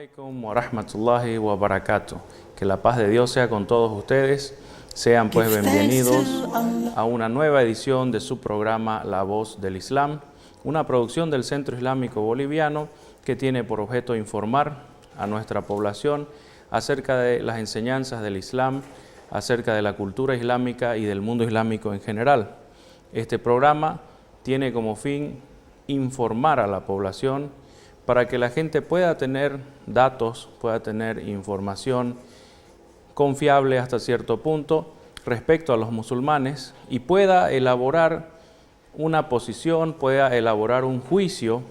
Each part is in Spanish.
Alaikum wa rahmatullahi wa barakatuh. Que la paz de Dios sea con todos ustedes. Sean pues bienvenidos a una nueva edición de su programa La Voz del Islam, una producción del Centro Islámico Boliviano que tiene por objeto informar a nuestra población acerca de las enseñanzas del Islam, acerca de la cultura islámica y del mundo islámico en general. Este programa tiene como fin informar a la población para que la gente pueda tener datos, pueda tener información confiable hasta cierto punto respecto a los musulmanes y pueda elaborar una posición, pueda elaborar un juicio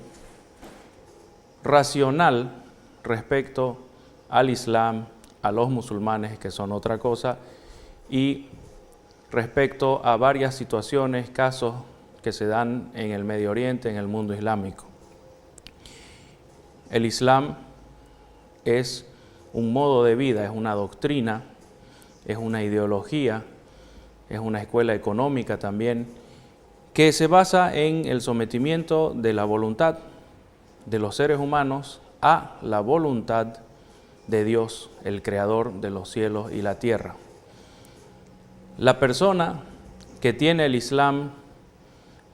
racional respecto al Islam, a los musulmanes, que son otra cosa, y respecto a varias situaciones, casos que se dan en el Medio Oriente, en el mundo islámico. El Islam es un modo de vida, es una doctrina, es una ideología, es una escuela económica también, que se basa en el sometimiento de la voluntad de los seres humanos a la voluntad de Dios, el creador de los cielos y la tierra. La persona que tiene el Islam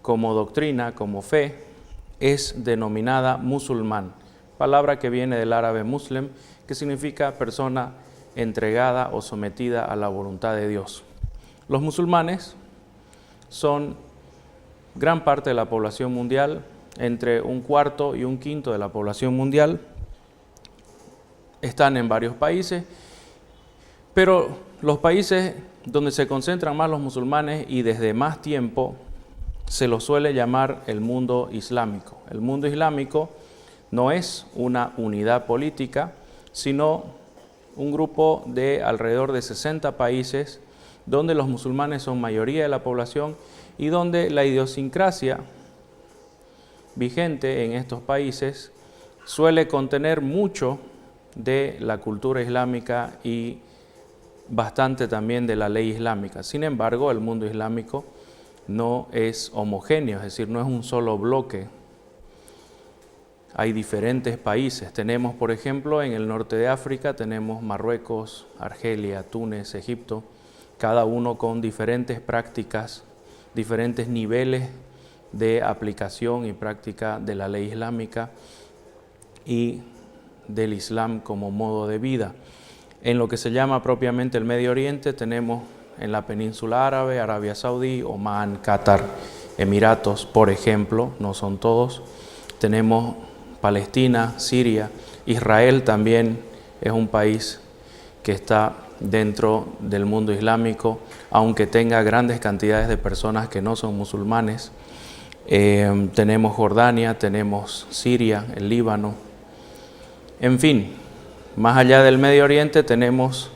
como doctrina, como fe, es denominada musulmán, palabra que viene del árabe muslim, que significa persona entregada o sometida a la voluntad de Dios. Los musulmanes son gran parte de la población mundial, entre un cuarto y un quinto de la población mundial. Están en varios países, pero los países donde se concentran más los musulmanes y desde más tiempo se los suele llamar el mundo islámico. El mundo islámico no es una unidad política, sino un grupo de alrededor de 60 países donde los musulmanes son mayoría de la población y donde la idiosincrasia vigente en estos países suele contener mucho de la cultura islámica y bastante también de la ley islámica. Sin embargo, el mundo islámico no es homogéneo, es decir, no es un solo bloque. Hay diferentes países. Tenemos, por ejemplo, en el norte de África, tenemos Marruecos, Argelia, Túnez, Egipto, cada uno con diferentes prácticas, diferentes niveles de aplicación y práctica de la ley islámica y del Islam como modo de vida. En lo que se llama propiamente el Medio Oriente, tenemos en la península árabe, Arabia Saudí, Omán, Qatar, Emiratos, por ejemplo, no son todos. Tenemos Palestina, Siria, Israel también es un país que está dentro del mundo islámico, aunque tenga grandes cantidades de personas que no son musulmanes. Tenemos Jordania, tenemos Siria, el Líbano. En fin, más allá del Medio Oriente tenemos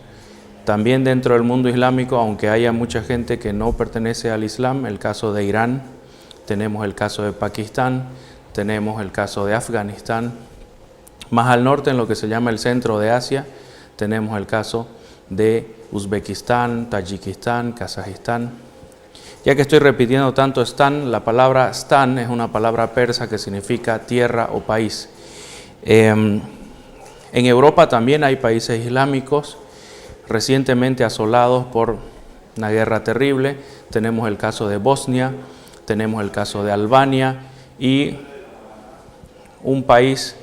también dentro del mundo islámico, aunque haya mucha gente que no pertenece al Islam, el caso de Irán, tenemos el caso de Pakistán, tenemos el caso de Afganistán. Más al norte, en lo que se llama el centro de Asia, tenemos el caso de Uzbekistán, Tayikistán, Kazajistán. Ya que estoy repitiendo tanto Stan, la palabra Stan es una palabra persa que significa tierra o país. En Europa también hay países islámicos recientemente asolados por una guerra terrible. Tenemos el caso de Bosnia, tenemos el caso de Albania y un país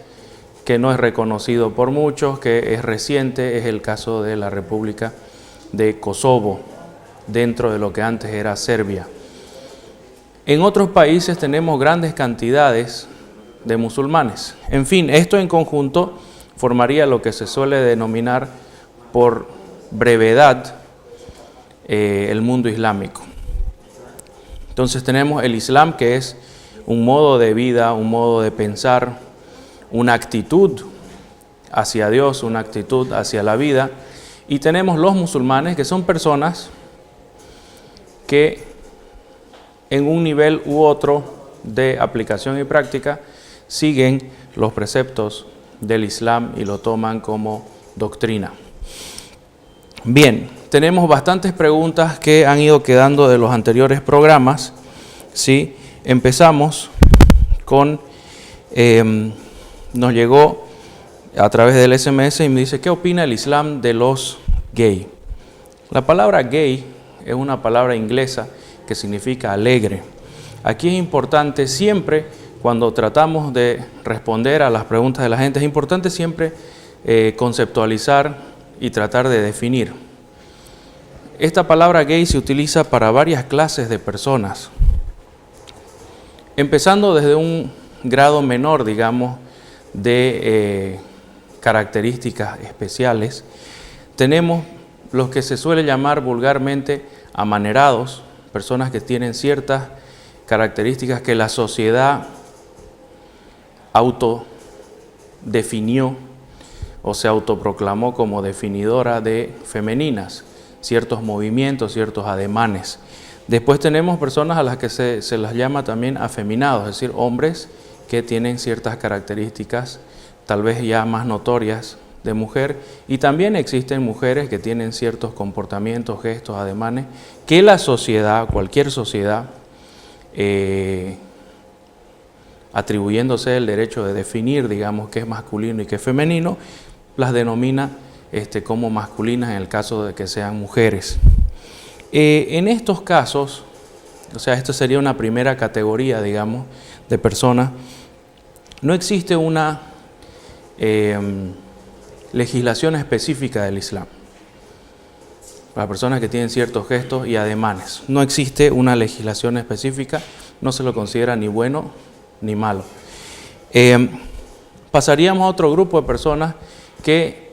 que no es reconocido por muchos, que es reciente, es el caso de la República de Kosovo, dentro de lo que antes era Serbia. En otros países tenemos grandes cantidades de musulmanes. En fin, esto en conjunto formaría lo que se suele denominar por brevedad el mundo islámico. Entonces tenemos el Islam, que es un modo de vida, un modo de pensar, una actitud hacia Dios, una actitud hacia la vida. Y tenemos los musulmanes, que son personas que en un nivel u otro de aplicación y práctica siguen los preceptos del Islam y lo toman como doctrina. Bien, tenemos bastantes preguntas que han ido quedando de los anteriores programas, ¿sí? Empezamos con, nos llegó a través del SMS y me dice, ¿qué opina el Islam de los gay? La palabra gay es una palabra inglesa que significa alegre. Aquí es importante siempre, cuando tratamos de responder a las preguntas de la gente, es importante siempre conceptualizar y tratar de definir. Esta palabra gay se utiliza para varias clases de personas, empezando desde un grado menor, digamos, de características especiales. Tenemos los que se suele llamar vulgarmente amanerados, personas que tienen ciertas características que la sociedad autodefinió o se autoproclamó como definidora de femeninas, ciertos movimientos, ciertos ademanes. Después tenemos personas a las que se las llama también afeminados, es decir, hombres que tienen ciertas características tal vez ya más notorias de mujer, y también existen mujeres que tienen ciertos comportamientos, gestos, ademanes, que la sociedad, cualquier sociedad, atribuyéndose el derecho de definir, digamos, qué es masculino y qué es femenino, las denomina como masculinas en el caso de que sean mujeres. En estos casos, o sea, esto sería una primera categoría, digamos, de personas, no existe una legislación específica del Islam. Para personas que tienen ciertos gestos y ademanes, no existe una legislación específica, no se lo considera ni bueno ni malo. Pasaríamos a otro grupo de personas que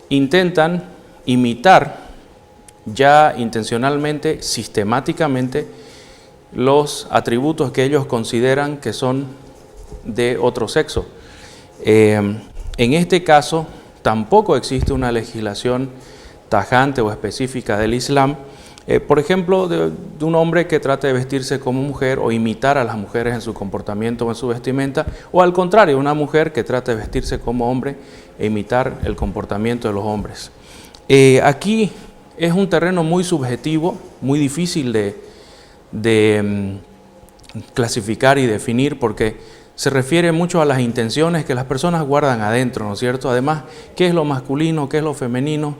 intentan imitar ya intencionalmente, sistemáticamente, los atributos que ellos consideran que son de otro sexo. En este caso, tampoco existe una legislación tajante o específica del Islam. Por ejemplo, de un hombre que trate de vestirse como mujer o imitar a las mujeres en su comportamiento o en su vestimenta, o al contrario, una mujer que trate de vestirse como hombre e imitar el comportamiento de los hombres. Aquí es un terreno muy subjetivo, muy difícil de clasificar y definir, porque se refiere mucho a las intenciones que las personas guardan adentro, ¿no es cierto? Además, ¿qué es lo masculino? ¿Qué es lo femenino?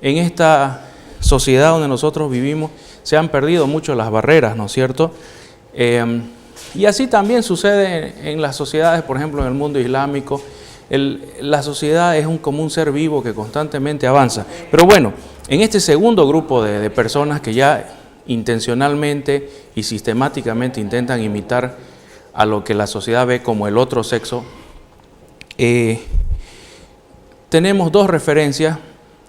En esta sociedad donde nosotros vivimos se han perdido mucho las barreras, ¿no es cierto? Y así también sucede en las sociedades, por ejemplo, en el mundo islámico. La sociedad es como un ser vivo que constantemente avanza. Pero bueno, en este segundo grupo de personas que ya intencionalmente y sistemáticamente intentan imitar a lo que la sociedad ve como el otro sexo, tenemos dos referencias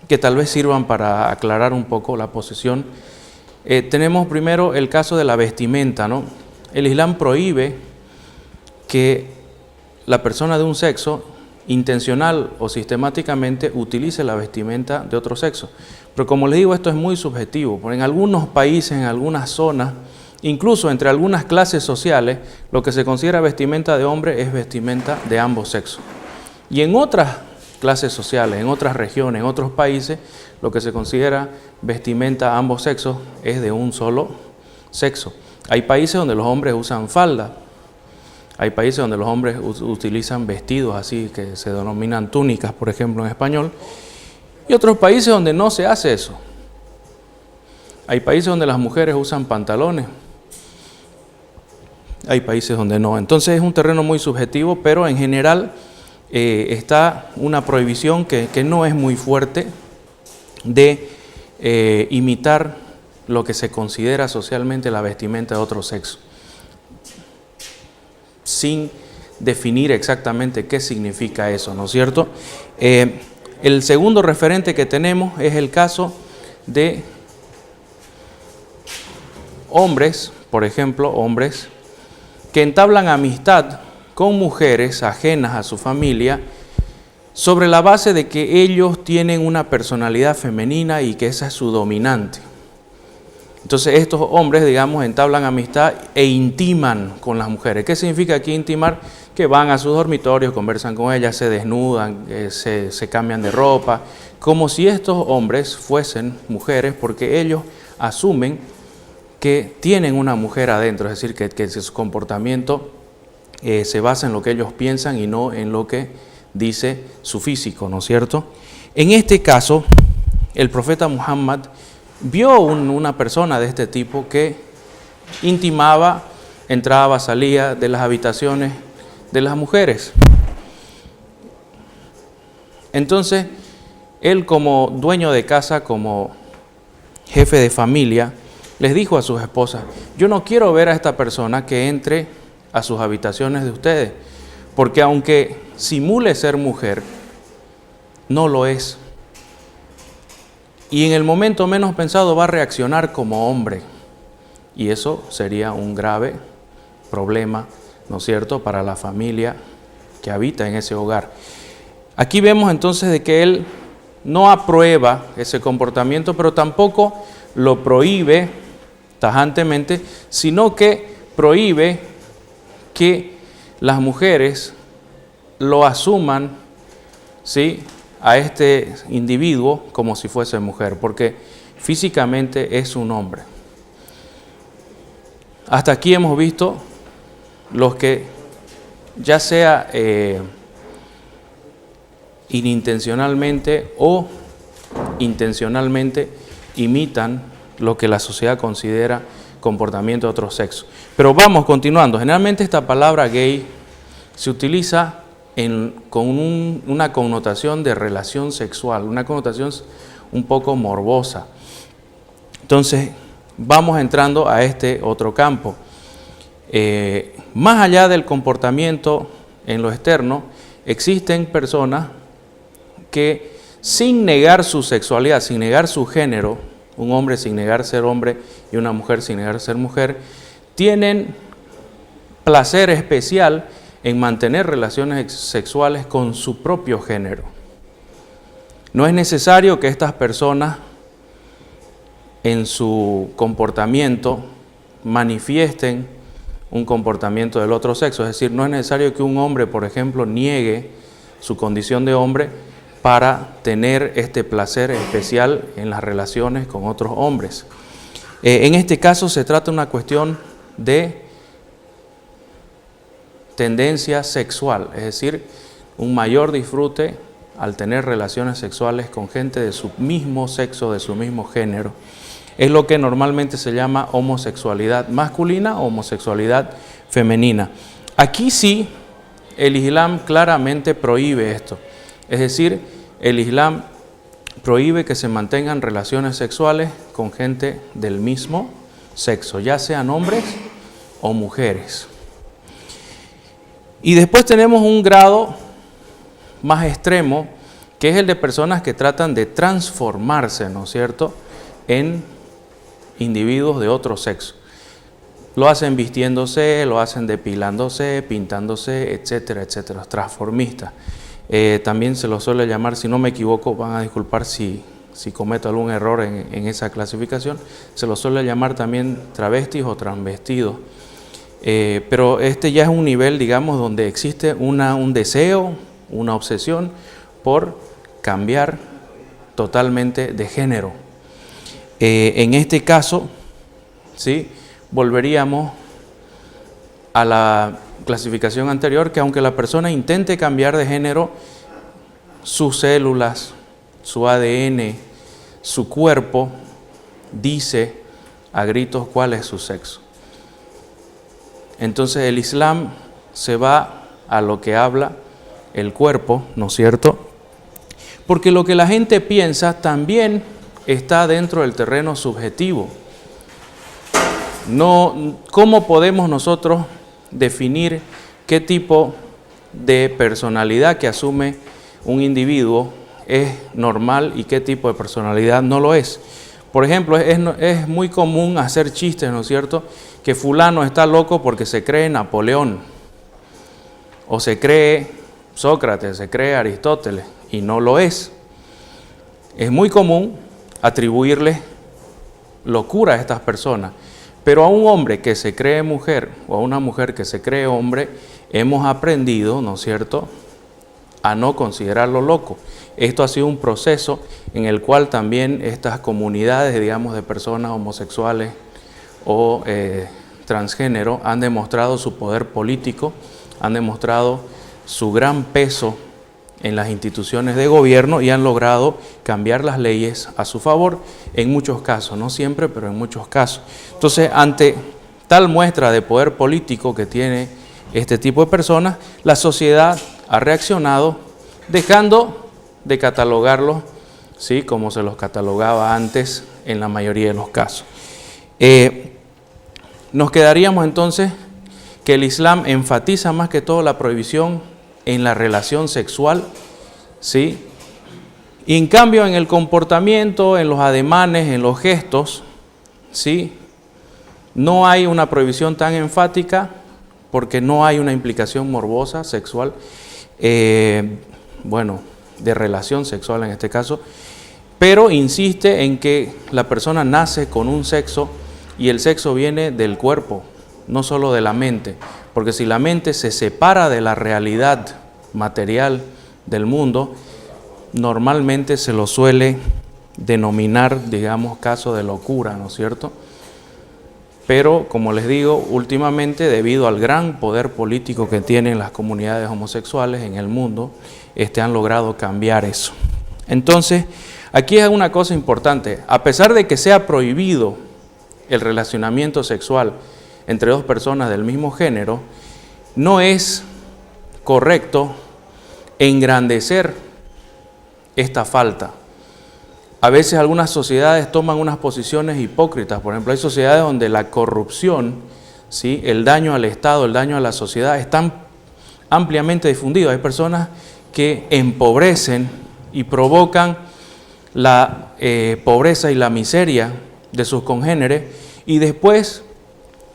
que tal vez sirvan para aclarar un poco la posición. Tenemos primero el caso de la vestimenta, ¿no? El Islam prohíbe que la persona de un sexo intencional o sistemáticamente utilice la vestimenta de otro sexo. Pero como les digo, esto es muy subjetivo, porque en algunos países, en algunas zonas, incluso entre algunas clases sociales, lo que se considera vestimenta de hombre es vestimenta de ambos sexos. Y en otras clases sociales, en otras regiones, en otros países, lo que se considera vestimenta a ambos sexos es de un solo sexo. Hay países donde los hombres usan falda, hay países donde los hombres utilizan vestidos así que se denominan túnicas, por ejemplo, en español, y otros países donde no se hace eso. Hay países donde las mujeres usan pantalones, hay países donde no. Entonces es un terreno muy subjetivo, pero en general está una prohibición que no es muy fuerte de imitar lo que se considera socialmente la vestimenta de otro sexo, sin definir exactamente qué significa eso, ¿no es cierto? El segundo referente que tenemos es el caso de hombres, por ejemplo, hombres que entablan amistad con mujeres ajenas a su familia sobre la base de que ellos tienen una personalidad femenina y que esa es su dominante. Entonces estos hombres, digamos, entablan amistad e intiman con las mujeres. ¿Qué significa aquí intimar? Que van a sus dormitorios, conversan con ellas, se desnudan, se cambian de ropa, como si estos hombres fuesen mujeres, porque ellos asumen que tienen una mujer adentro, es decir, que su comportamiento se basa en lo que ellos piensan y no en lo que dice su físico, ¿no es cierto? En este caso, el profeta Muhammad vio una persona de este tipo que intimaba, entraba, salía de las habitaciones de las mujeres. Entonces, él como dueño de casa, como jefe de familia, les dijo a sus esposas: yo no quiero ver a esta persona que entre a sus habitaciones de ustedes, porque aunque simule ser mujer, no lo es. Y en el momento menos pensado va a reaccionar como hombre. Y eso sería un grave problema, ¿no es cierto?, para la familia que habita en ese hogar. Aquí vemos entonces de que él no aprueba ese comportamiento, pero tampoco lo prohíbe tajantemente, sino que prohíbe que las mujeres lo asuman, ¿sí?, a este individuo como si fuese mujer, porque físicamente es un hombre. Hasta aquí hemos visto los que, ya sea inintencionalmente o intencionalmente, imitan lo que la sociedad considera comportamiento de otro sexo. Pero vamos continuando. Generalmente esta palabra gay se utiliza con una connotación de relación sexual, una connotación un poco morbosa. Entonces, vamos entrando a este otro campo. Más allá del comportamiento en lo externo, existen personas que, sin negar su sexualidad, sin negar su género, un hombre sin negar ser hombre y una mujer sin negar ser mujer, tienen placer especial en mantener relaciones sexuales con su propio género. No es necesario que estas personas en su comportamiento manifiesten un comportamiento del otro sexo. Es decir, no es necesario que un hombre, por ejemplo, niegue su condición de hombre para tener este placer especial en las relaciones con otros hombres. En este caso se trata de una cuestión de tendencia sexual, es decir, un mayor disfrute al tener relaciones sexuales con gente de su mismo sexo, de su mismo género. Es lo que normalmente se llama homosexualidad masculina o homosexualidad femenina. Aquí sí, el Islam claramente prohíbe esto. Es decir, el Islam prohíbe que se mantengan relaciones sexuales con gente del mismo sexo, ya sean hombres o mujeres. Y después tenemos un grado más extremo, que es el de personas que tratan de transformarse, ¿no es cierto?, en individuos de otro sexo. Lo hacen vistiéndose, lo hacen depilándose, pintándose, etcétera, etcétera, transformistas. También se lo suele llamar, si no me equivoco, van a disculpar si cometo algún error en esa clasificación, se lo suele llamar también travestis o transvestidos. Pero este ya es un nivel, digamos, donde existe un deseo, una obsesión por cambiar totalmente de género. En este caso, ¿sí?, volveríamos a la clasificación anterior, que aunque la persona intente cambiar de género, sus células, su ADN, su cuerpo, dice a gritos cuál es su sexo. Entonces el Islam se va a lo que habla el cuerpo, ¿no es cierto? Porque lo que la gente piensa también está dentro del terreno subjetivo. No, ¿cómo podemos nosotros definir qué tipo de personalidad que asume un individuo es normal y qué tipo de personalidad no lo es? Por ejemplo, es muy común hacer chistes, ¿no es cierto?, que fulano está loco porque se cree Napoleón, o se cree Sócrates, se cree Aristóteles, y no lo es. Es muy común atribuirles locura a estas personas, pero a un hombre que se cree mujer o a una mujer que se cree hombre, hemos aprendido, ¿no es cierto?, a no considerarlo loco. Esto ha sido un proceso en el cual también estas comunidades, digamos, de personas homosexuales o transgénero han demostrado su poder político, han demostrado su gran peso en las instituciones de gobierno y han logrado cambiar las leyes a su favor en muchos casos, no siempre, pero en muchos casos. Entonces, ante tal muestra de poder político que tiene este tipo de personas, la sociedad ha reaccionado dejando de catalogarlos, ¿sí?, como se los catalogaba antes en la mayoría de los casos. Nos quedaríamos entonces que el Islam enfatiza más que todo la prohibición en la relación sexual, ¿sí? Y en cambio en el comportamiento, en los ademanes, en los gestos, ¿sí?, no hay una prohibición tan enfática porque no hay una implicación morbosa, sexual, bueno, de relación sexual en este caso, pero insiste en que la persona nace con un sexo y el sexo viene del cuerpo, no solo de la mente, porque si la mente se separa de la realidad material del mundo, normalmente se lo suele denominar, digamos, caso de locura, ¿no es cierto? Pero, como les digo, últimamente, debido al gran poder político que tienen las comunidades homosexuales en el mundo, han logrado cambiar eso. Entonces, aquí es una cosa importante. A pesar de que sea prohibido el relacionamiento sexual entre dos personas del mismo género, no es correcto engrandecer esta falta. A veces algunas sociedades toman unas posiciones hipócritas. Por ejemplo, hay sociedades donde la corrupción, ¿sí?, el daño al Estado, el daño a la sociedad están ampliamente difundidos. Hay personas que empobrecen y provocan la pobreza y la miseria de sus congéneres y después,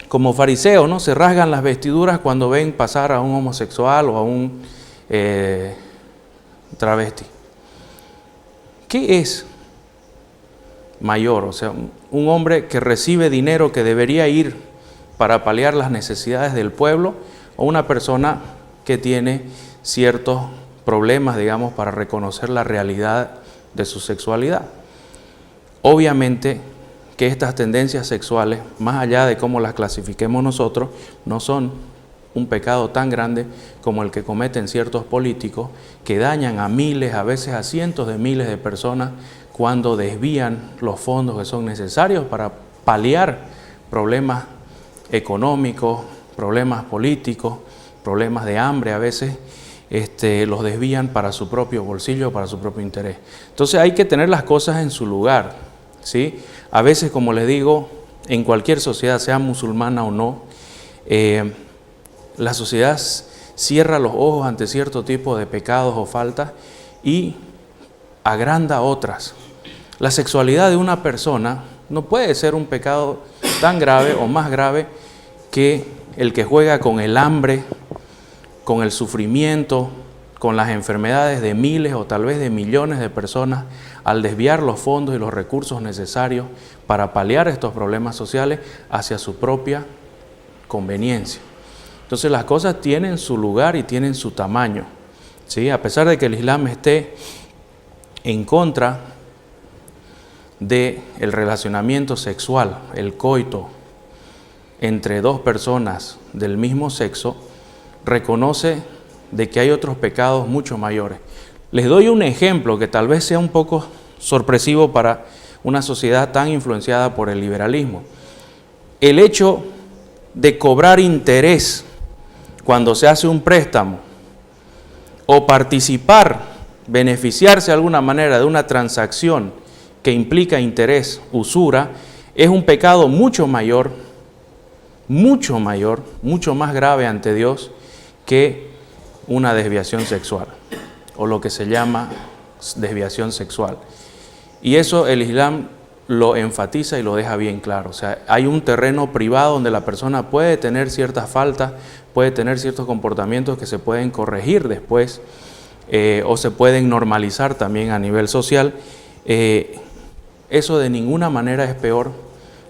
como fariseos, ¿no?, se rasgan las vestiduras cuando ven pasar a un homosexual o a un travesti. ¿Qué es mayor? O sea, un hombre que recibe dinero que debería ir para paliar las necesidades del pueblo, o una persona que tiene ciertos problemas, digamos, para reconocer la realidad de su sexualidad. Obviamente que estas tendencias sexuales, más allá de cómo las clasifiquemos nosotros, no son un pecado tan grande como el que cometen ciertos políticos que dañan a miles, a veces a cientos de miles de personas cuando desvían los fondos que son necesarios para paliar problemas económicos, problemas políticos, problemas de hambre. A veces los desvían para su propio bolsillo, para su propio interés. Entonces hay que tener las cosas en su lugar, ¿sí? A veces, como les digo, en cualquier sociedad, sea musulmana o no, la sociedad cierra los ojos ante cierto tipo de pecados o faltas y agranda otras. La sexualidad de una persona no puede ser un pecado tan grave o más grave que el que juega con el hambre, con el sufrimiento, con las enfermedades de miles o tal vez de millones de personas al desviar los fondos y los recursos necesarios para paliar estos problemas sociales hacia su propia conveniencia. Entonces las cosas tienen su lugar y tienen su tamaño, ¿sí? A pesar de que el Islam esté en contra del relacionamiento sexual, el coito, entre dos personas del mismo sexo, reconoce de que hay otros pecados mucho mayores. Les doy un ejemplo que tal vez sea un poco sorpresivo para una sociedad tan influenciada por el liberalismo. El hecho de cobrar interés cuando se hace un préstamo o participar, beneficiarse de alguna manera de una transacción que implica interés, usura, es un pecado mucho mayor, mucho más grave ante Dios que una desviación sexual, o lo que se llama desviación sexual. Y eso el Islam lo enfatiza y lo deja bien claro. O sea, hay un terreno privado donde la persona puede tener ciertas faltas, puede tener ciertos comportamientos que se pueden corregir después o se pueden normalizar también a nivel social. Eso de ninguna manera es peor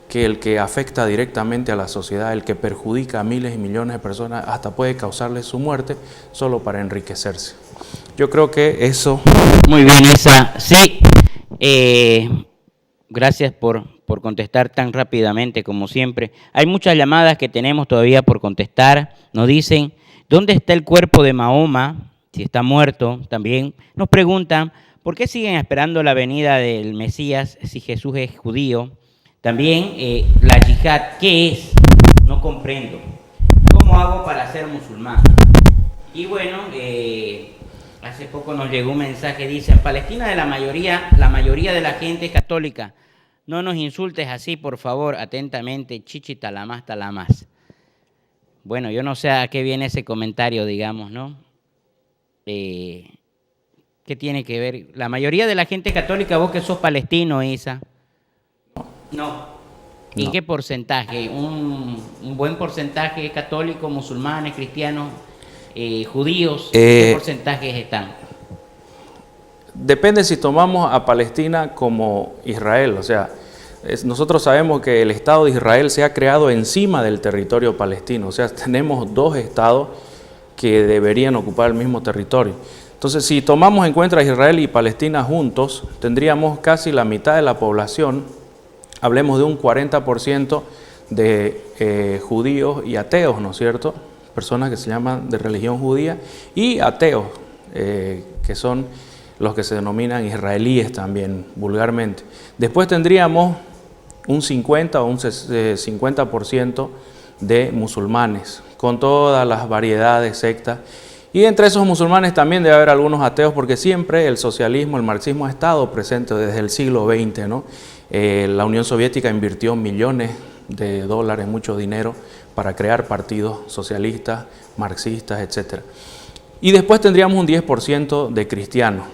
que el que afecta directamente a la sociedad, el que perjudica a miles y millones de personas, hasta puede causarles su muerte solo para enriquecerse. Yo creo que eso... Muy bien, Isa. Sí, gracias por contestar tan rápidamente como siempre. Hay muchas llamadas que tenemos todavía por contestar. Nos dicen, ¿dónde está el cuerpo de Mahoma? si está muerto. También nos preguntan por qué siguen esperando la venida del Mesías si Jesús es judío. También la yihad, ¿qué es? No comprendo. ¿Cómo hago para ser musulmán? Y bueno, hace poco nos llegó un mensaje, dice, en Palestina la mayoría de la gente es católica. No nos insultes así, por favor, atentamente, Chichi Talamás Talamás. Bueno, yo no sé a qué viene ese comentario, digamos, ¿no? ¿Qué tiene que ver? La mayoría de la gente católica, vos que sos palestino, Isa. No. ¿Y No. qué porcentaje? ¿Un buen porcentaje católico, musulmanes, cristianos, judíos? ¿Qué porcentajes están? Depende si tomamos a Palestina como Israel, o sea, nosotros sabemos que el Estado de Israel se ha creado encima del territorio palestino, o sea, tenemos dos estados que deberían ocupar el mismo territorio. Entonces, si tomamos en cuenta Israel y Palestina juntos, tendríamos casi la mitad de la población, hablemos de un 40% de judíos y ateos, ¿no es cierto? Personas que se llaman de religión judía y ateos, que son los que se denominan israelíes también, vulgarmente. Después tendríamos un 50 o un 50% de musulmanes, con todas las variedades, sectas. Y entre esos musulmanes también debe haber algunos ateos, porque siempre el socialismo, el marxismo ha estado presente desde el siglo XX, ¿no? La Unión Soviética invirtió millones de dólares, mucho dinero, para crear partidos socialistas, marxistas, etc. Y después tendríamos un 10% de cristianos,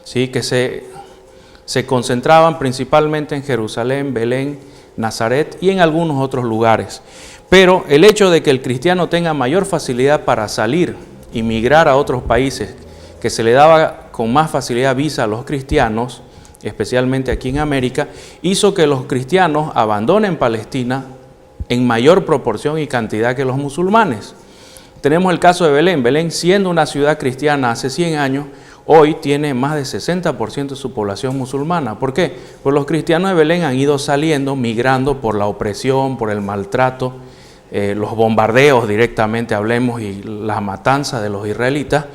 ¿sí? Que se concentraban principalmente en Jerusalén, Belén, Nazaret y en algunos otros lugares. Pero el hecho de que el cristiano tenga mayor facilidad para salir y migrar a otros países, que se le daba con más facilidad visa a los cristianos, especialmente aquí en América, hizo que los cristianos abandonen Palestina en mayor proporción y cantidad que los musulmanes. Tenemos el caso de Belén. Belén, siendo una ciudad cristiana hace 100 años, hoy tiene más de 60% de su población musulmana. ¿Por qué? Pues los cristianos de Belén han ido saliendo, migrando por la opresión, por el maltrato, los bombardeos directamente, hablemos, y la matanza de los israelitas.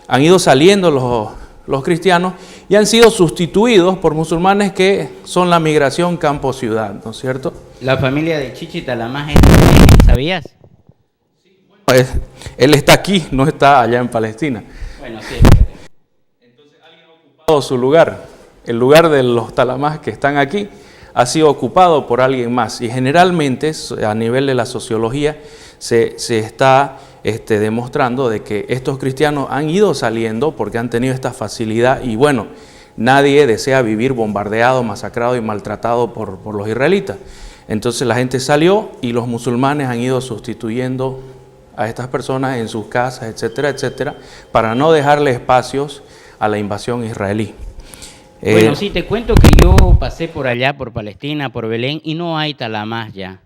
Han ido saliendo los cristianos y han sido sustituidos por musulmanes que son la migración campo-ciudad, ¿no es cierto? La familia de Chichi Talamás, ¿sabías? Él está aquí, no está allá en Palestina. Bueno, sí. Entonces alguien ha ocupado su lugar. El lugar de los Talamás que están aquí ha sido ocupado por alguien más. Y generalmente, a nivel de la sociología, se está demostrando de que estos cristianos han ido saliendo porque han tenido esta facilidad. Y bueno, nadie desea vivir bombardeado, masacrado y maltratado por los israelitas. Entonces la gente salió y los musulmanes han ido sustituyendo a estas personas en sus casas, etcétera, etcétera, para no dejarle espacios a la invasión israelí. Bueno, sí, te cuento que yo pasé por allá, por Palestina, por Belén, y no hay Talamás ya.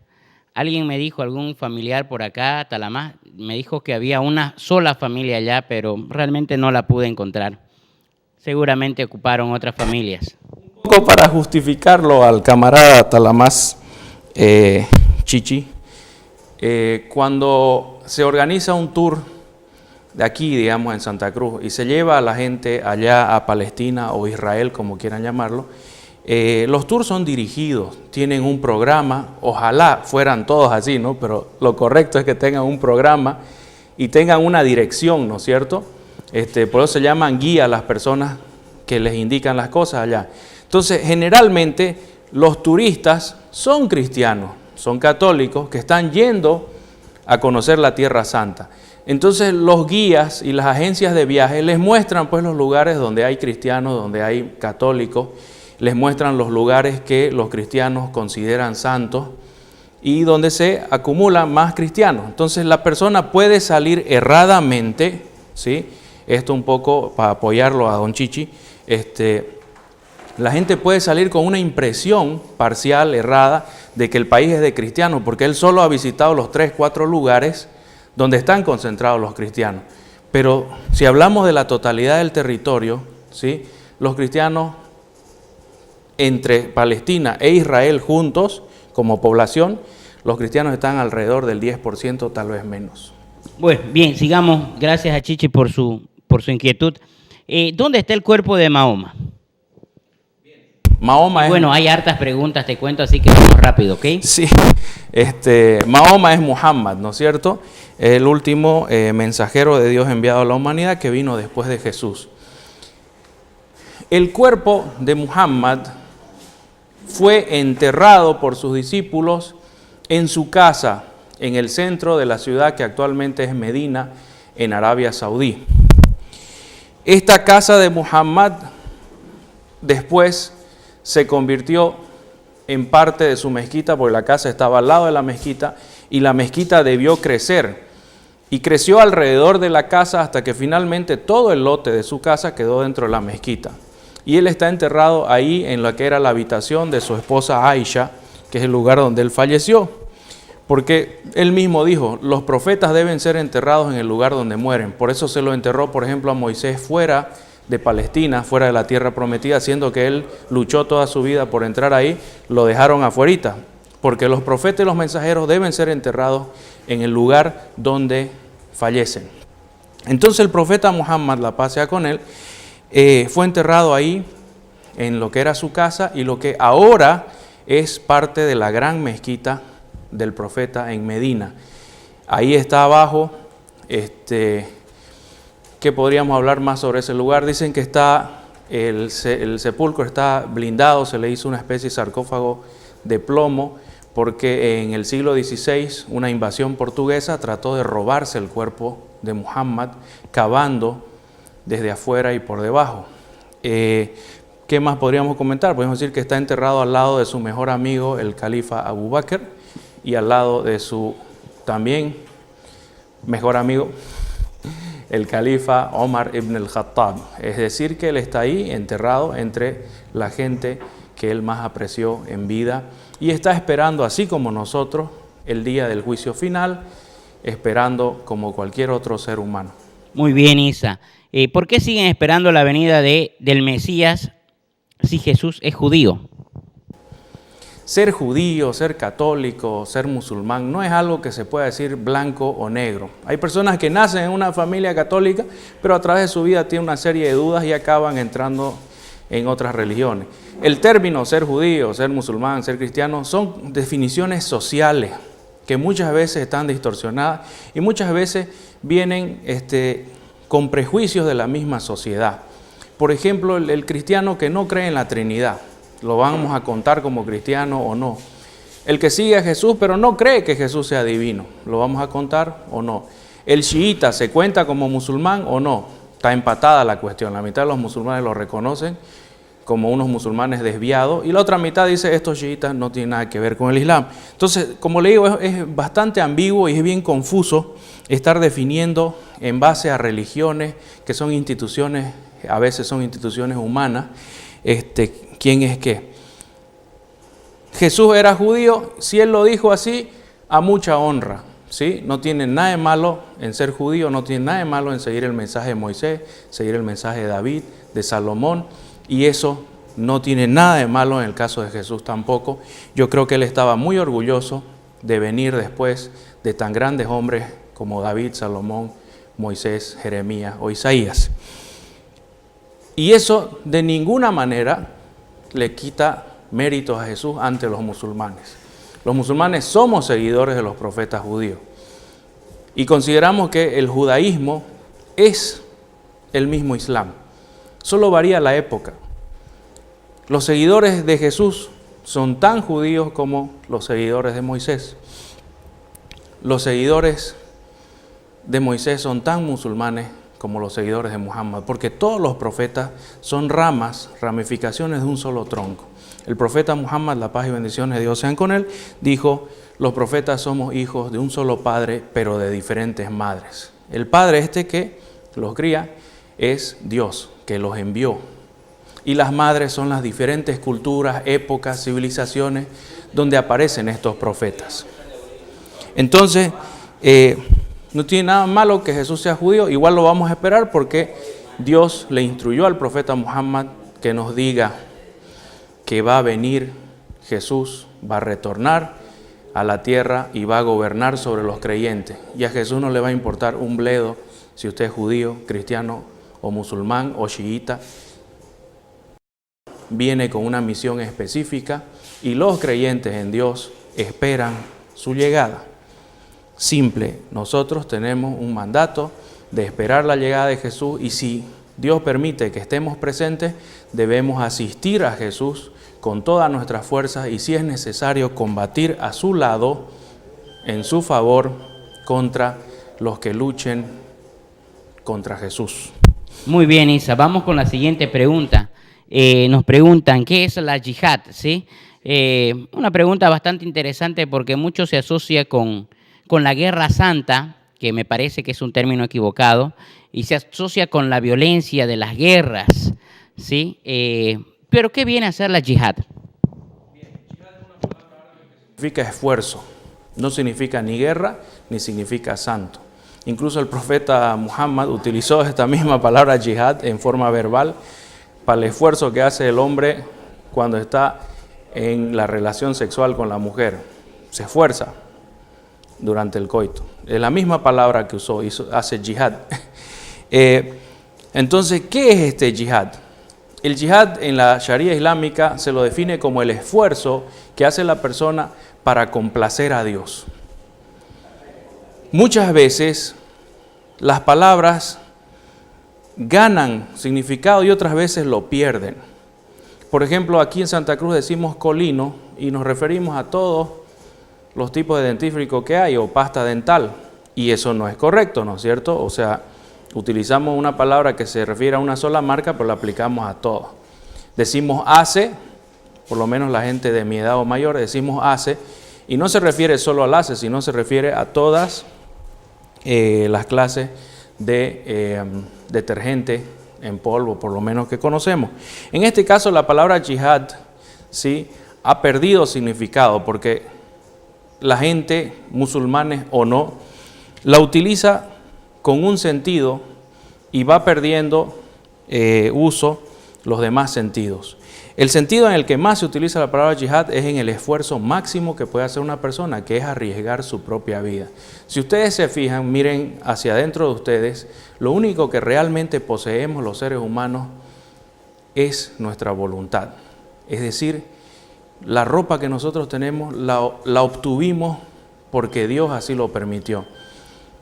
Alguien me dijo, algún familiar por acá, Talamás, me dijo que había una sola familia allá, pero realmente no la pude encontrar. Seguramente ocuparon otras familias. Un poco para justificarlo al camarada Talamás Chichi, cuando se organiza un tour de aquí, digamos, en Santa Cruz, y se lleva a la gente allá a Palestina o Israel, como quieran llamarlo, los tours son dirigidos, tienen un programa, ojalá fueran todos así, ¿no? Pero lo correcto es que tengan un programa y tengan una dirección, ¿no es cierto? Por eso se llaman guía las personas que les indican las cosas allá. Entonces, generalmente, los turistas son cristianos, son católicos, que están yendo a conocer la Tierra Santa. Entonces los guías y las agencias de viaje les muestran pues los lugares donde hay cristianos, donde hay católicos, les muestran los lugares que los cristianos consideran santos y donde se acumulan más cristianos. Entonces la persona puede salir erradamente, ¿sí? Esto un poco para apoyarlo a don Chichi, la gente puede salir con una impresión parcial, errada, de que el país es de cristianos, porque él solo ha visitado los 3, 4 lugares donde están concentrados los cristianos. Pero si hablamos de la totalidad del territorio, ¿sí? Los cristianos entre Palestina e Israel juntos, como población, los cristianos están alrededor del 10%, tal vez menos. Bueno, bien, sigamos. Gracias a Chichi por su por su inquietud. ¿Dónde está el cuerpo de Mahoma? Mahoma es... Bueno, hay hartas preguntas, te cuento, así que vamos rápido, ¿ok? Sí, Mahoma es Muhammad, ¿no es cierto? El último mensajero de Dios enviado a la humanidad que vino después de Jesús. El cuerpo de Muhammad fue enterrado por sus discípulos en su casa, en el centro de la ciudad que actualmente es Medina, en Arabia Saudí. Esta casa de Muhammad después se convirtió en parte de su mezquita, porque la casa estaba al lado de la mezquita y la mezquita debió crecer. Y creció alrededor de la casa hasta que finalmente todo el lote de su casa quedó dentro de la mezquita. Y él está enterrado ahí en lo que era la habitación de su esposa Aisha, que es el lugar donde él falleció. Porque él mismo dijo, los profetas deben ser enterrados en el lugar donde mueren. Por eso se lo enterró, por ejemplo, a Moisés fuera de Palestina, fuera de la tierra prometida, siendo que él luchó toda su vida por entrar ahí, lo dejaron afuerita, porque los profetas y los mensajeros deben ser enterrados en el lugar donde fallecen. Entonces el profeta Muhammad, la paz sea con él, fue enterrado ahí en lo que era su casa y lo que ahora es parte de la gran mezquita del profeta en Medina. Ahí está abajo, ¿qué podríamos hablar más sobre ese lugar? Dicen que está el sepulcro está blindado, se le hizo una especie de sarcófago de plomo, porque en el siglo XVI una invasión portuguesa trató de robarse el cuerpo de Muhammad, cavando desde afuera y por debajo. ¿Qué más podríamos comentar? Podemos decir que está enterrado al lado de su mejor amigo, el califa Abu Bakr, y al lado de su también mejor amigo, el califa Omar ibn al-Khattab. Es decir, que él está ahí enterrado entre la gente que él más apreció en vida y está esperando, así como nosotros, el día del juicio final, esperando como cualquier otro ser humano. Muy bien, Isa. ¿Por qué siguen esperando la venida del Mesías si Jesús es judío? Ser judío, ser católico, ser musulmán, no es algo que se pueda decir blanco o negro. Hay personas que nacen en una familia católica, pero a través de su vida tienen una serie de dudas y acaban entrando en otras religiones. El término ser judío, ser musulmán, ser cristiano, son definiciones sociales que muchas veces están distorsionadas y muchas veces vienen con prejuicios de la misma sociedad. Por ejemplo, el cristiano que no cree en la Trinidad, lo vamos a contar como cristiano o no. El que sigue a Jesús pero no cree que Jesús sea divino, ¿lo vamos a contar o no? El chiita se cuenta como musulmán o no. Está empatada la cuestión. La mitad de los musulmanes lo reconocen como unos musulmanes desviados y la otra mitad dice estos chiitas no tienen nada que ver con el Islam. Entonces, como le digo, es bastante ambiguo y es bien confuso estar definiendo en base a religiones que son instituciones, a veces son instituciones humanas, ¿quién es qué? Jesús era judío, si él lo dijo así, a mucha honra, ¿sí? No tiene nada de malo en ser judío, no tiene nada de malo en seguir el mensaje de Moisés, seguir el mensaje de David, de Salomón, y eso no tiene nada de malo en el caso de Jesús tampoco. Yo creo que él estaba muy orgulloso de venir después de tan grandes hombres como David, Salomón, Moisés, Jeremías o Isaías. Y eso de ninguna manera le quita méritos a Jesús ante los musulmanes. Los musulmanes somos seguidores de los profetas judíos y consideramos que el judaísmo es el mismo Islam, solo varía la época. Los seguidores de Jesús son tan judíos como los seguidores de Moisés. Los seguidores de Moisés son tan musulmanes como los seguidores de Muhammad, porque todos los profetas son ramificaciones de un solo tronco. El profeta Muhammad, la paz y bendiciones de Dios sean con él, dijo, los profetas somos hijos de un solo padre, pero de diferentes madres. El padre que los cría es Dios, que los envió. Y las madres son las diferentes culturas, épocas, civilizaciones, donde aparecen estos profetas. Entonces, no tiene nada malo que Jesús sea judío, igual lo vamos a esperar porque Dios le instruyó al profeta Muhammad que nos diga que va a venir Jesús, va a retornar a la tierra y va a gobernar sobre los creyentes. Y a Jesús no le va a importar un bledo si usted es judío, cristiano o musulmán o chiita, viene con una misión específica y los creyentes en Dios esperan su llegada. Simple, nosotros tenemos un mandato de esperar la llegada de Jesús y si Dios permite que estemos presentes, debemos asistir a Jesús con todas nuestras fuerzas y si es necesario combatir a su lado, en su favor, contra los que luchen contra Jesús. Muy bien, Isa. Vamos con la siguiente pregunta. Nos preguntan, ¿qué es la yihad? ¿Sí? Una pregunta bastante interesante porque mucho se asocia con la guerra santa, que me parece que es un término equivocado, y se asocia con la violencia de las guerras, ¿sí? Pero ¿qué viene a ser la yihad? Significa esfuerzo, no significa ni guerra ni significa santo. Incluso el profeta Muhammad utilizó esta misma palabra yihad en forma verbal para el esfuerzo que hace el hombre cuando está en la relación sexual con la mujer. Se esfuerza durante el coito. Es la misma palabra que usó, hace yihad. Entonces, ¿qué es este yihad? El yihad en la Sharia islámica se lo define como el esfuerzo que hace la persona para complacer a Dios. Muchas veces las palabras ganan significado y otras veces lo pierden. Por ejemplo, aquí en Santa Cruz decimos colino y nos referimos a todos los tipos de dentífrico que hay o pasta dental y eso no es correcto, ¿no es cierto? O sea, utilizamos una palabra que se refiere a una sola marca, pero la aplicamos a todos. Decimos ACE, por lo menos la gente de mi edad o mayor, decimos ACE, y no se refiere solo al ACE, sino se refiere a todas las clases de detergente en polvo, por lo menos que conocemos. En este caso, la palabra yihad, ¿sí?, ha perdido significado porque la gente, musulmanes o no, la utiliza con un sentido y va perdiendo uso los demás sentidos. El sentido en el que más se utiliza la palabra yihad es en el esfuerzo máximo que puede hacer una persona, que es arriesgar su propia vida. Si ustedes se fijan, miren hacia adentro de ustedes, lo único que realmente poseemos los seres humanos es nuestra voluntad. Es decir, la ropa que nosotros tenemos la obtuvimos porque Dios así lo permitió.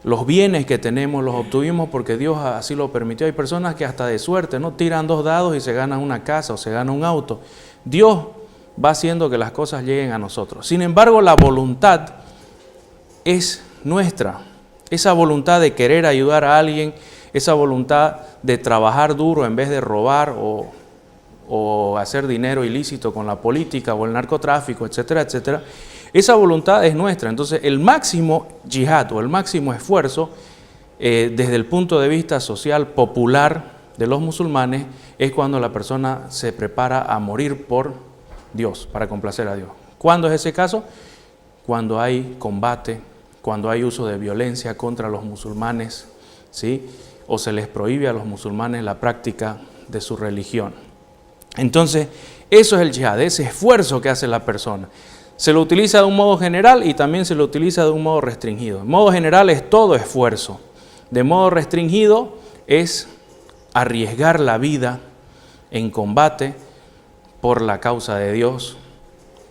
Los bienes que tenemos los obtuvimos porque Dios así lo permitió. Hay personas que hasta de suerte, ¿no?, tiran 2 dados y se ganan una casa o se gana un auto. Dios va haciendo que las cosas lleguen a nosotros. Sin embargo, la voluntad es nuestra. Esa voluntad de querer ayudar a alguien, esa voluntad de trabajar duro en vez de robar o hacer dinero ilícito con la política o el narcotráfico, etcétera, etcétera. Esa voluntad es nuestra. Entonces, el máximo yihad o el máximo esfuerzo desde el punto de vista social popular de los musulmanes es cuando la persona se prepara a morir por Dios, para complacer a Dios. ¿Cuándo es ese caso? Cuando hay combate, cuando hay uso de violencia contra los musulmanes, ¿sí?, o se les prohíbe a los musulmanes la práctica de su religión. Entonces, eso es el yihad, ese esfuerzo que hace la persona. Se lo utiliza de un modo general y también se lo utiliza de un modo restringido. De modo general es todo esfuerzo. De modo restringido es arriesgar la vida en combate por la causa de Dios,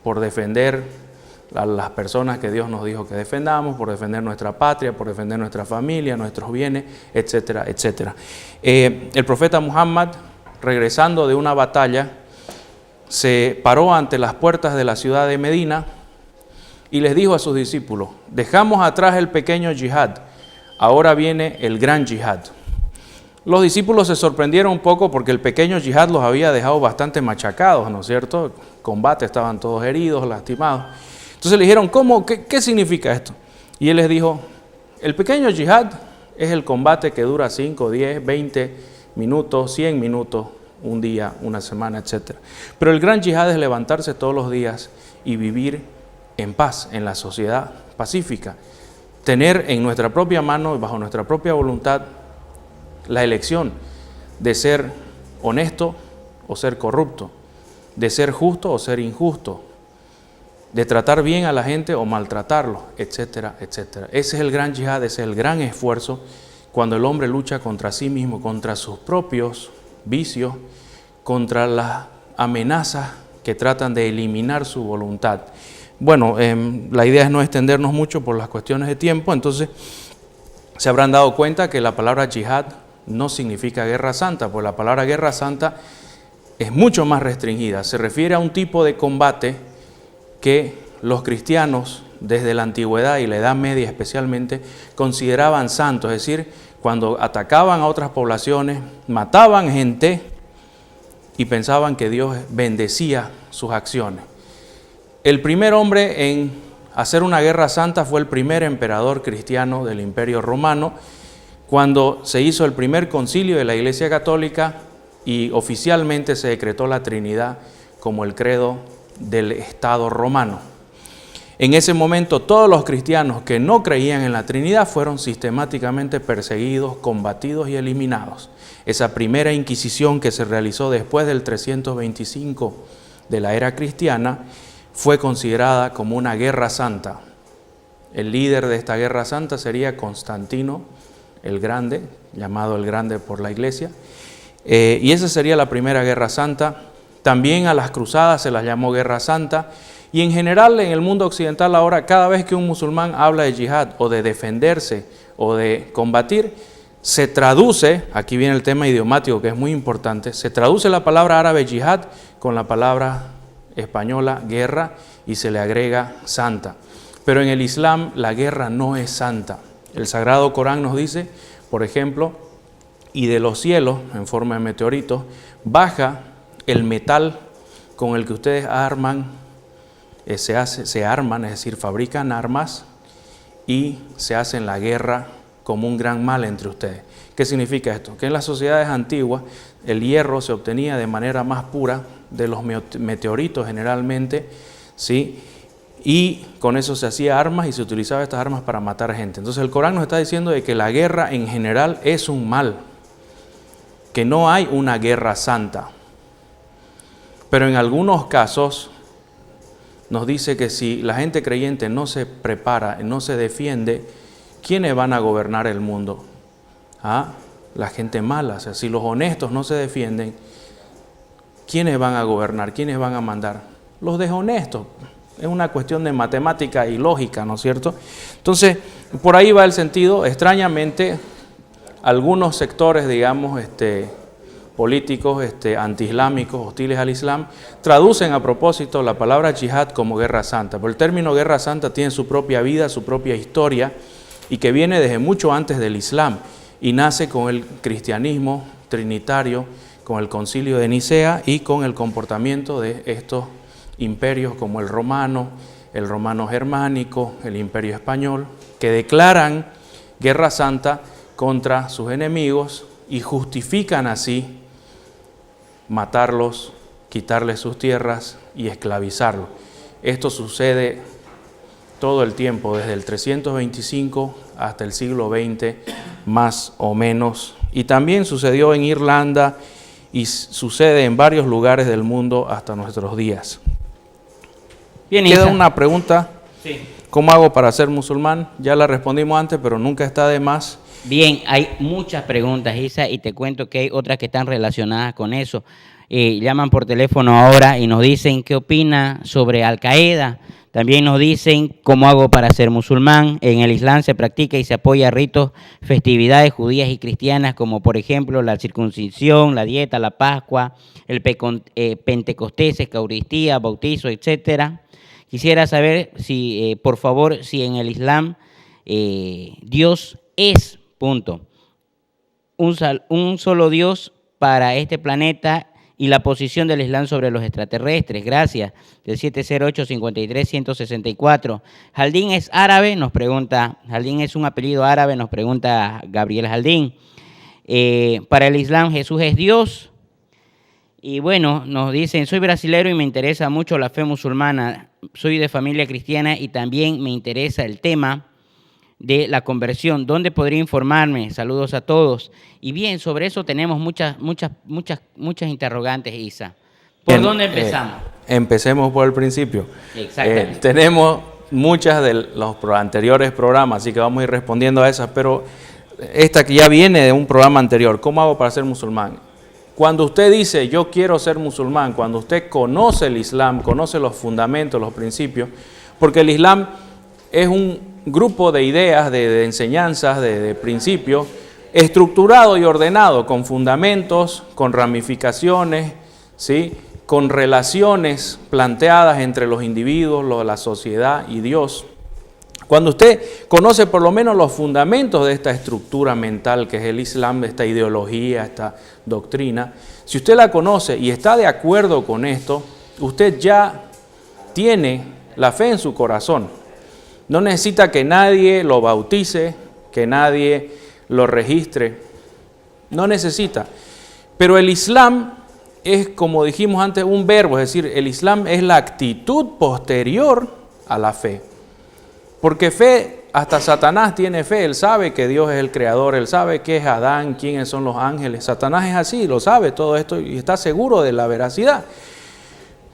por defender a las personas que Dios nos dijo que defendamos, por defender nuestra patria, por defender nuestra familia, nuestros bienes, etcétera, etcétera. El profeta Muhammad, regresando de una batalla, se paró ante las puertas de la ciudad de Medina y les dijo a sus discípulos: dejamos atrás el pequeño yihad, ahora viene el gran yihad. Los discípulos se sorprendieron un poco porque el pequeño yihad los había dejado bastante machacados, ¿no es cierto? Combate, estaban todos heridos, lastimados. Entonces le dijeron: ¿cómo? ¿Qué significa esto? Y él les dijo: el pequeño yihad es el combate que dura 5, 10, 20 minutos, 100 minutos, un día, una semana, etc. Pero el gran yihad es levantarse todos los días y vivir en paz, en la sociedad pacífica. Tener en nuestra propia mano, bajo nuestra propia voluntad, la elección de ser honesto o ser corrupto, de ser justo o ser injusto, de tratar bien a la gente o maltratarlo, etcétera, etcétera. Ese es el gran yihad, ese es el gran esfuerzo cuando el hombre lucha contra sí mismo, contra sus propios vicios, contra las amenazas que tratan de eliminar su voluntad. Bueno, la idea es no extendernos mucho por las cuestiones de tiempo, entonces se habrán dado cuenta que la palabra yihad no significa guerra santa, pues la palabra guerra santa es mucho más restringida. Se refiere a un tipo de combate que los cristianos desde la antigüedad y la Edad Media especialmente consideraban santo, es decir, cuando atacaban a otras poblaciones, mataban gente y pensaban que Dios bendecía sus acciones. El primer hombre en hacer una guerra santa fue el primer emperador cristiano del Imperio Romano, cuando se hizo el primer concilio de la Iglesia Católica y oficialmente se decretó la Trinidad como el credo del Estado romano. En ese momento todos los cristianos que no creían en la Trinidad fueron sistemáticamente perseguidos, combatidos y eliminados. Esa primera inquisición que se realizó después del 325 de la era cristiana fue considerada como una guerra santa. El líder de esta guerra santa sería Constantino el Grande, llamado el Grande por la Iglesia, y esa sería la primera guerra santa. También a las cruzadas se las llamó guerra santa, y en general en el mundo occidental ahora cada vez que un musulmán habla de yihad o de defenderse o de combatir, se traduce, aquí viene el tema idiomático que es muy importante, se traduce la palabra árabe yihad con la palabra española guerra y se le agrega santa. Pero en el Islam la guerra no es santa. El Sagrado Corán nos dice, por ejemplo, y de los cielos, en forma de meteoritos, baja el metal con el que ustedes arman, se arman, es decir, fabrican armas y se hacen la guerra como un gran mal entre ustedes. ¿Qué significa esto? Que en las sociedades antiguas el hierro se obtenía de manera más pura de los meteoritos generalmente, ¿sí? Y con eso se hacía armas y se utilizaba estas armas para matar gente. Entonces el Corán nos está diciendo de que la guerra en general es un mal, que no hay una guerra santa. Pero en algunos casos nos dice que si la gente creyente no se prepara, no se defiende, ¿quiénes van a gobernar el mundo? La gente mala. O sea, si los honestos no se defienden, ¿quiénes van a gobernar? ¿Quiénes van a mandar? Los deshonestos. Es una cuestión de matemática y lógica, ¿no es cierto? Entonces, por ahí va el sentido. Extrañamente, algunos sectores, digamos, políticos, antiislámicos, hostiles al Islam, traducen a propósito la palabra yihad como guerra santa. Pero el término guerra santa tiene su propia vida, su propia historia, y que viene desde mucho antes del Islam, y nace con el cristianismo trinitario, con el concilio de Nicea y con el comportamiento de estos imperios como el romano germánico, el imperio español, que declaran guerra santa contra sus enemigos y justifican así matarlos, quitarles sus tierras y esclavizarlos. Esto sucede todo el tiempo, desde el 325 hasta el siglo XX, más o menos. Y también sucedió en Irlanda y sucede en varios lugares del mundo hasta nuestros días. Bien, Queda Isa. una pregunta. Sí. ¿Cómo hago para ser musulmán? Ya la respondimos antes, pero nunca está de más. Bien, hay muchas preguntas, Isa, y te cuento que hay otras que están relacionadas con eso. Llaman por teléfono ahora y nos dicen qué opina sobre Al Qaeda. También nos dicen cómo hago para ser musulmán. En el Islam se practica y se apoya ritos, festividades judías y cristianas, como por ejemplo la circuncisión, la dieta, la Pascua, el Pentecostés, Eucaristía, bautizo, etcétera. Quisiera saber si, por favor, si en el Islam Dios es, punto, un solo Dios para este planeta y la posición del Islam sobre los extraterrestres. Gracias. Del 708-53-164. Jaldín es árabe, nos pregunta. Jaldín es un apellido árabe, nos pregunta Gabriel Jaldín. Para el Islam Jesús es Dios. Y bueno, nos dicen, soy brasilero y me interesa mucho la fe musulmana. Soy de familia cristiana y también me interesa el tema de la conversión. ¿Dónde podría informarme? Saludos a todos. Y bien, sobre eso tenemos muchas interrogantes, Isa. ¿Por dónde empezamos? Empecemos por el principio. Exactamente. Tenemos muchas de los anteriores programas, así que vamos a ir respondiendo a esas, pero esta que ya viene de un programa anterior, ¿cómo hago para ser musulmán? Cuando usted dice, yo quiero ser musulmán, cuando usted conoce el Islam, conoce los fundamentos, los principios, porque el Islam es un grupo de ideas, de enseñanzas, de principios, estructurado y ordenado, con fundamentos, con ramificaciones, ¿sí?, con relaciones planteadas entre los individuos, la sociedad y Dios. Cuando usted conoce por lo menos los fundamentos de esta estructura mental que es el Islam, de esta ideología, esta doctrina, si usted la conoce y está de acuerdo con esto, usted ya tiene la fe en su corazón. No necesita que nadie lo bautice, que nadie lo registre. No necesita. Pero el Islam es, como dijimos antes, un verbo, es decir, el Islam es la actitud posterior a la fe. Porque fe, hasta Satanás tiene fe, él sabe que Dios es el creador, él sabe qué es Adán, quiénes son los ángeles. Satanás es así, lo sabe todo esto y está seguro de la veracidad.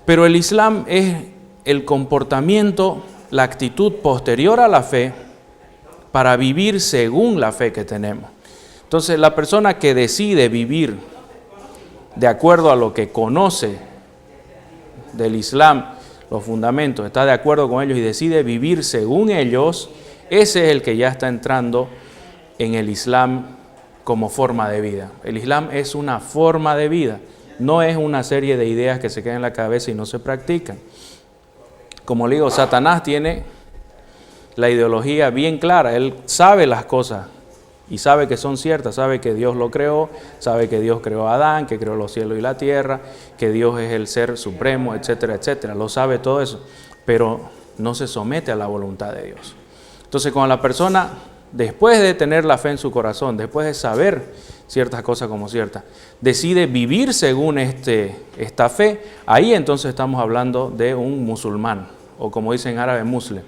Pero el Islam es el comportamiento, la actitud posterior a la fe para vivir según la fe que tenemos. Entonces, la persona que decide vivir de acuerdo a lo que conoce del Islam, los fundamentos, está de acuerdo con ellos y decide vivir según ellos, ese es el que ya está entrando en el Islam como forma de vida. El Islam es una forma de vida, no es una serie de ideas que se quedan en la cabeza y no se practican. Como le digo, Satanás tiene la ideología bien clara, él sabe las cosas y sabe que son ciertas, sabe que Dios lo creó, sabe que Dios creó a Adán, que creó los cielos y la tierra, que Dios es el ser supremo, etcétera, etcétera. Lo sabe todo eso, pero no se somete a la voluntad de Dios. Entonces, cuando la persona, después de tener la fe en su corazón, después de saber ciertas cosas como ciertas, decide vivir según esta fe, ahí entonces estamos hablando de un musulmán, o como dicen en árabe, muslim.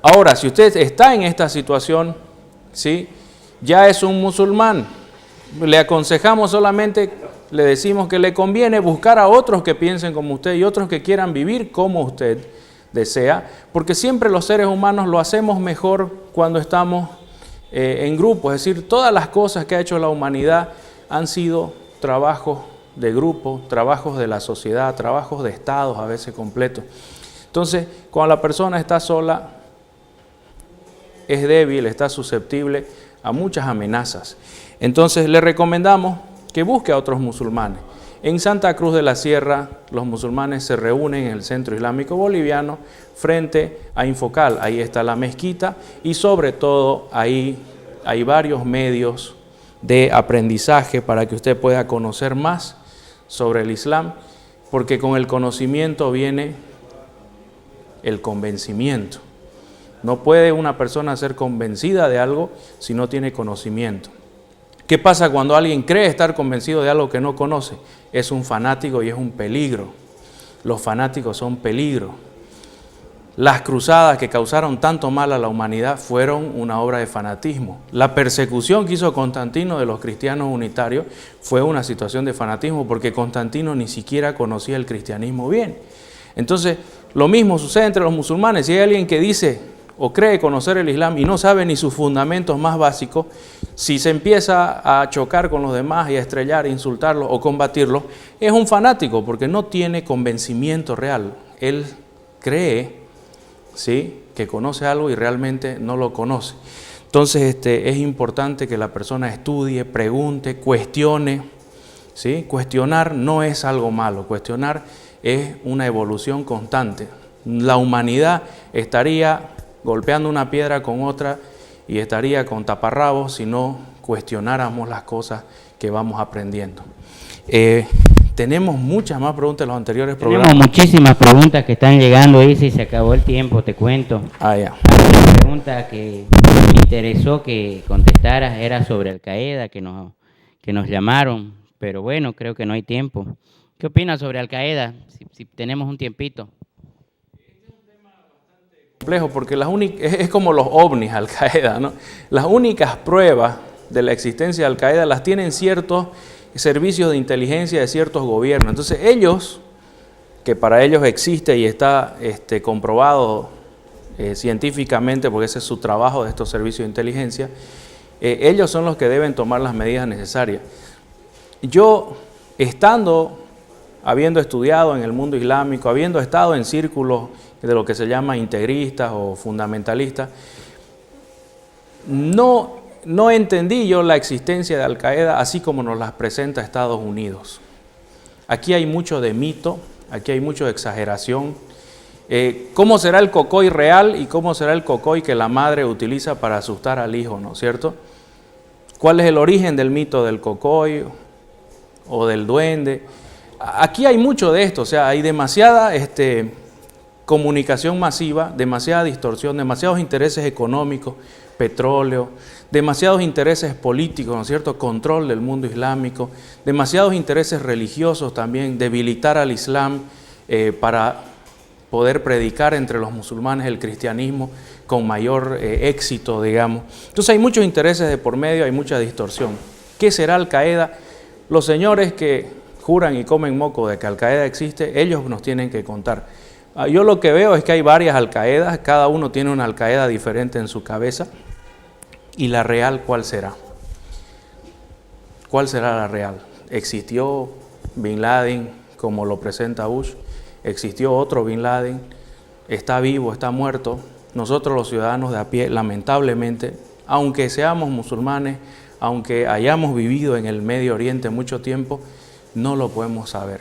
Ahora, si usted está en esta situación, ¿sí?, ya es un musulmán, le aconsejamos solamente, le decimos que le conviene buscar a otros que piensen como usted y otros que quieran vivir como usted desea, porque siempre los seres humanos lo hacemos mejor cuando estamos en grupo, es decir, todas las cosas que ha hecho la humanidad han sido trabajos de grupo, trabajos de la sociedad, trabajos de estados a veces completos. Entonces, cuando la persona está sola, es débil, está susceptible a muchas amenazas. Entonces le recomendamos que busque a otros musulmanes. En Santa Cruz de la Sierra, los musulmanes se reúnen en el Centro Islámico Boliviano frente a Infocal. Ahí está la mezquita y sobre todo ahí hay varios medios de aprendizaje para que usted pueda conocer más sobre el Islam, porque con el conocimiento viene el convencimiento. No puede una persona ser convencida de algo si no tiene conocimiento. ¿Qué pasa cuando alguien cree estar convencido de algo que no conoce? Es un fanático y es un peligro. Los fanáticos son peligro. Las cruzadas que causaron tanto mal a la humanidad fueron una obra de fanatismo. La persecución que hizo Constantino de los cristianos unitarios fue una situación de fanatismo porque Constantino ni siquiera conocía el cristianismo bien. Entonces, lo mismo sucede entre los musulmanes. Si hay alguien que dice o cree conocer el Islam y no sabe ni sus fundamentos más básicos, si se empieza a chocar con los demás y a estrellar, insultarlos o combatirlos, es un fanático porque no tiene convencimiento real. Él cree, ¿sí?, que conoce algo y realmente no lo conoce. Entonces es importante que la persona estudie, pregunte, cuestione, ¿sí? Cuestionar no es algo malo, cuestionar es una evolución constante. La humanidad estaría golpeando una piedra con otra y estaría con taparrabos si no cuestionáramos las cosas que vamos aprendiendo. Tenemos muchas más preguntas de los anteriores programas. Tenemos muchísimas preguntas que están llegando ahí, si se acabó el tiempo, te cuento. Ya. La pregunta que me interesó que contestaras era sobre Al Qaeda, que nos llamaron, pero bueno, creo que no hay tiempo. ¿Qué opinas sobre Al Qaeda? Si tenemos un tiempito. Complejo porque es como los ovnis Al Qaeda, ¿no? Las únicas pruebas de la existencia de Al Qaeda las tienen ciertos servicios de inteligencia de ciertos gobiernos. Entonces ellos, que para ellos existe y está comprobado científicamente, porque ese es su trabajo de estos servicios de inteligencia, ellos son los que deben tomar las medidas necesarias. Yo, habiendo estudiado en el mundo islámico, habiendo estado en círculos de lo que se llama integristas o fundamentalistas, no entendí yo la existencia de Al-Qaeda así como nos las presenta Estados Unidos. Aquí hay mucho de mito, aquí hay mucho de exageración. ¿Cómo será el cocoy real y cómo será el cocoy que la madre utiliza para asustar al hijo, ¿no es cierto? ¿Cuál es el origen del mito del cocoy o del duende? Aquí hay mucho de esto, o sea, hay demasiada comunicación masiva, demasiada distorsión, demasiados intereses económicos, petróleo, demasiados intereses políticos, ¿no es cierto?, control del mundo islámico, demasiados intereses religiosos también, debilitar al Islam para poder predicar entre los musulmanes el cristianismo con mayor éxito, digamos. Entonces hay muchos intereses de por medio, hay mucha distorsión. ¿Qué será Al-Qaeda? Los señores que juran y comen moco de que Al-Qaeda existe, ellos nos tienen que contar. Yo lo que veo es que hay varias Al-Qaedas, cada uno tiene una Al-Qaeda diferente en su cabeza. ¿Y la real cuál será? ¿Cuál será la real? ¿Existió Bin Laden como lo presenta Bush? ¿Existió otro Bin Laden? ¿Está vivo? ¿Está muerto? Nosotros los ciudadanos de a pie, lamentablemente, aunque seamos musulmanes, aunque hayamos vivido en el Medio Oriente mucho tiempo, no lo podemos saber.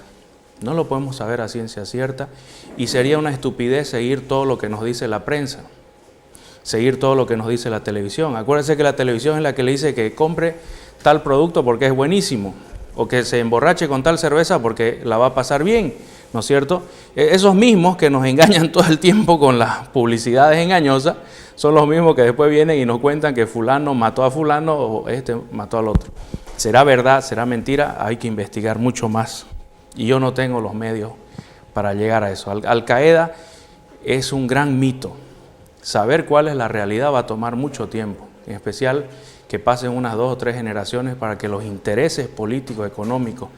No lo podemos saber a ciencia cierta y sería una estupidez seguir todo lo que nos dice la prensa, seguir todo lo que nos dice la televisión. Acuérdense que la televisión es la que le dice que compre tal producto porque es buenísimo o que se emborrache con tal cerveza porque la va a pasar bien, ¿no es cierto? Esos mismos que nos engañan todo el tiempo con las publicidades engañosas son los mismos que después vienen y nos cuentan que fulano mató a fulano o mató al otro. ¿Será verdad? ¿Será mentira? Hay que investigar mucho más. Y yo no tengo los medios para llegar a eso. Al-Qaeda es un gran mito. Saber cuál es la realidad va a tomar mucho tiempo, en especial que pasen unas 2 o 3 generaciones para que los intereses políticos, económicos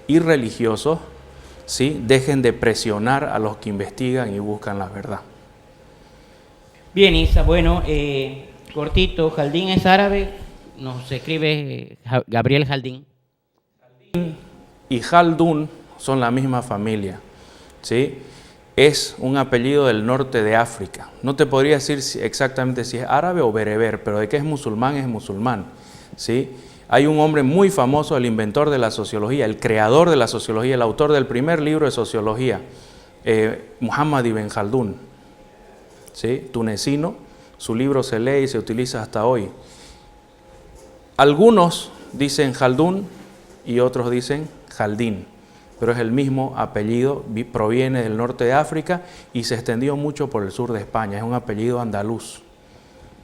y religiosos ¿sí? dejen de presionar a los que investigan y buscan la verdad. Bien, Isa, bueno, cortito, Jaldín es árabe, nos escribe Gabriel Jaldín. Y Jaldún son la misma familia, ¿sí? Es un apellido del norte de África. No te podría decir exactamente si es árabe o bereber, pero de que es musulmán, ¿sí? Hay un hombre muy famoso, el inventor de la sociología, el creador de la sociología, el autor del primer libro de sociología, Muhammad ibn Khaldún, ¿sí? Tunecino. Su libro se lee y se utiliza hasta hoy. Algunos dicen Khaldún y otros dicen Jaldín, pero es el mismo apellido, proviene del norte de África y se extendió mucho por el sur de España, es un apellido andaluz.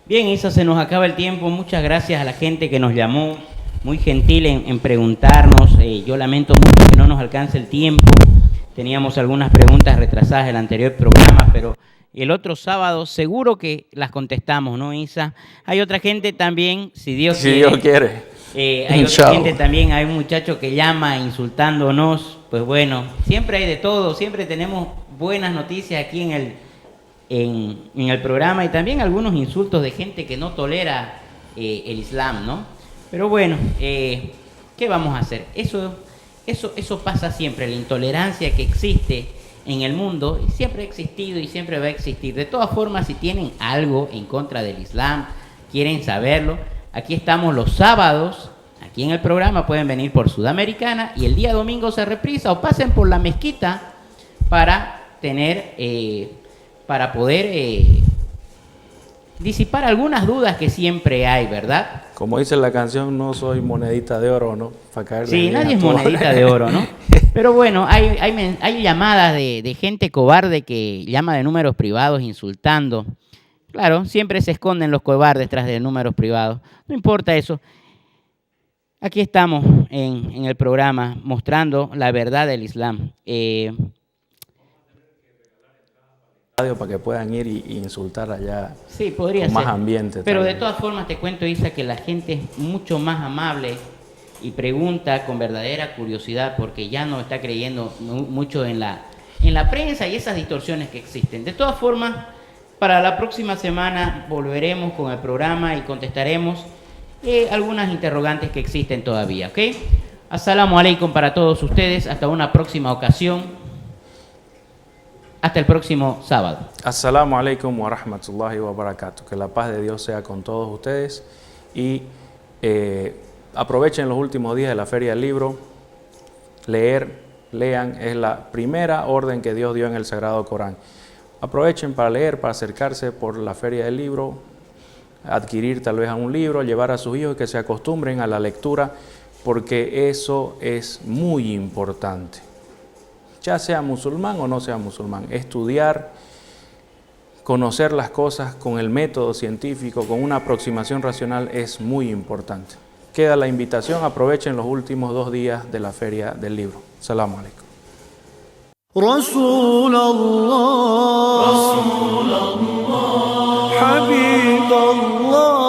Bien, Isa, se nos acaba el tiempo, muchas gracias a la gente que nos llamó, muy gentil en preguntarnos, yo lamento mucho que no nos alcance el tiempo, teníamos algunas preguntas retrasadas del anterior programa, pero el otro sábado seguro que las contestamos, ¿no, Isa? Hay otra gente también, si Dios quiere. Hay otra gente también, hay un muchacho que llama insultándonos, pues bueno, siempre hay de todo, siempre tenemos buenas noticias aquí en el programa y también algunos insultos de gente que no tolera el Islam, ¿no? Pero bueno, ¿qué vamos a hacer? Eso pasa siempre, la intolerancia que existe en el mundo siempre ha existido y siempre va a existir. De todas formas, si tienen algo en contra del Islam, quieren saberlo, aquí estamos los sábados, aquí en el programa, pueden venir por Sudamericana y el día domingo se reprisa o pasen por la mezquita para poder disipar algunas dudas que siempre hay, ¿verdad? Como dice la canción, no soy monedita de oro, ¿no? Para caerle sí, nadie es monedita de oro, ¿no? Pero bueno, hay llamadas de gente cobarde que llama de números privados insultando. Claro, siempre se esconden los cobardes tras de números privados. No importa eso. Aquí estamos en el programa mostrando la verdad del Islam. Para que puedan ir y insultar allá. Sí, podría con ser. Más ambiente. Pero también. de todas formas te cuento, Isa, que la gente es mucho más amable y pregunta con verdadera curiosidad porque ya no está creyendo mucho en la prensa y esas distorsiones que existen. De todas formas, para la próxima semana volveremos con el programa y contestaremos algunas interrogantes que existen todavía, ¿ok? Assalamu alaikum para todos ustedes, hasta una próxima ocasión, hasta el próximo sábado. Assalamu alaikum wa rahmatullahi wa barakatuh. Que la paz de Dios sea con todos ustedes y aprovechen los últimos días de la Feria del Libro. Lean, es la primera orden que Dios dio en el Sagrado Corán. Aprovechen para leer, para acercarse por la Feria del Libro, adquirir tal vez un libro, llevar a sus hijos que se acostumbren a la lectura, porque eso es muy importante. Ya sea musulmán o no sea musulmán, estudiar, conocer las cosas con el método científico, con una aproximación racional es muy importante. Queda la invitación, aprovechen los últimos 2 días de la Feria del Libro. Salamu alaikum. رسول الله حبيب الله